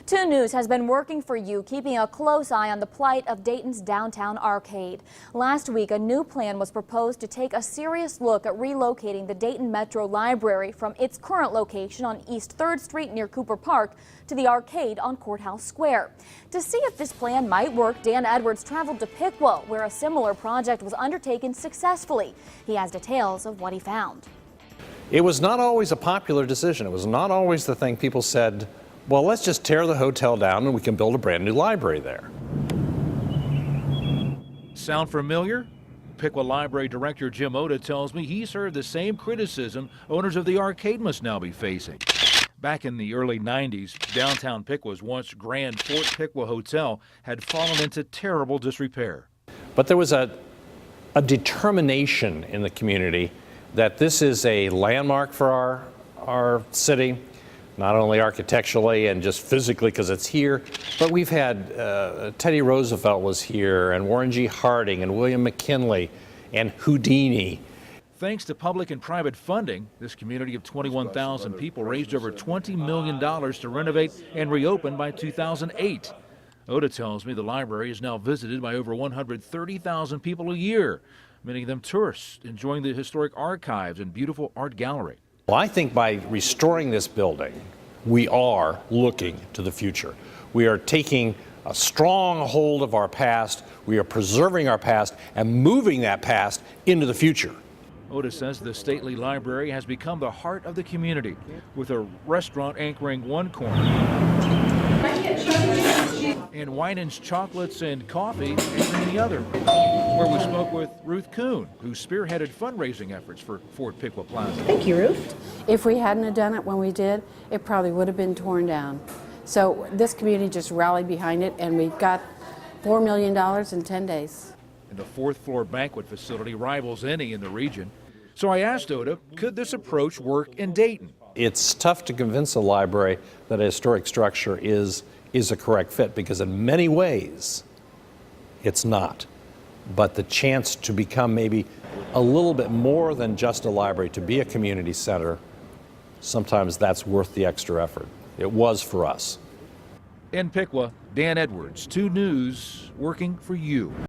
2 News has been working for you, keeping a close eye on the plight of Dayton's downtown arcade. Last week, a new plan was proposed to take a serious look at relocating the Dayton Metro Library from its current location on East 3rd Street near Cooper Park to the arcade on Courthouse Square. To see if this plan might work, Dan Edwards traveled to Piqua, where a similar project was undertaken successfully. He has details of what he found. It was not always a popular decision. It was not always the thing people said, well, let's just tear the hotel down and we can build a brand new library there. Sound familiar? Piqua Library Director Jim Oda tells me he's heard the same criticism owners of the arcade must now be facing. Back in the early 90s, downtown Piqua's once grand Fort Piqua Hotel had fallen into terrible disrepair. But there was a determination in the community that this is a landmark for our city, not only architecturally and just physically because it's here, but we've had Teddy Roosevelt was here, and Warren G. Harding, and William McKinley, and Houdini. Thanks to public and private funding, this community of 21,000 people raised over $20 million to renovate and reopen by 2008. Oda tells me the library is now visited by over 130,000 people a year, many of them tourists enjoying the historic archives and beautiful art gallery. Well, I think by restoring this building, we are looking to the future. We are taking a strong hold of our past, we are preserving our past, and moving that past into the future. Oda says the stately library has become the heart of the community, with a restaurant anchoring one corner, and Winans chocolates and coffee anchoring the other, where we spoke with Ruth Kuhn, who spearheaded fundraising efforts for Fort Piqua Plaza. Thank you, Ruth. If we hadn't have done it when we did, it probably would have been torn down. So this community just rallied behind it, and we got $4 million in 10 days. And the 4th floor banquet facility rivals any in the region. So I asked Oda, could this approach work in Dayton? It's tough to convince a library that a historic structure is a correct fit, because in many ways it's not. But the chance to become maybe a little bit more than just a library, to be a community center, sometimes that's worth the extra effort. It was for us. In Piqua, Dan Edwards, 2 News, working for you.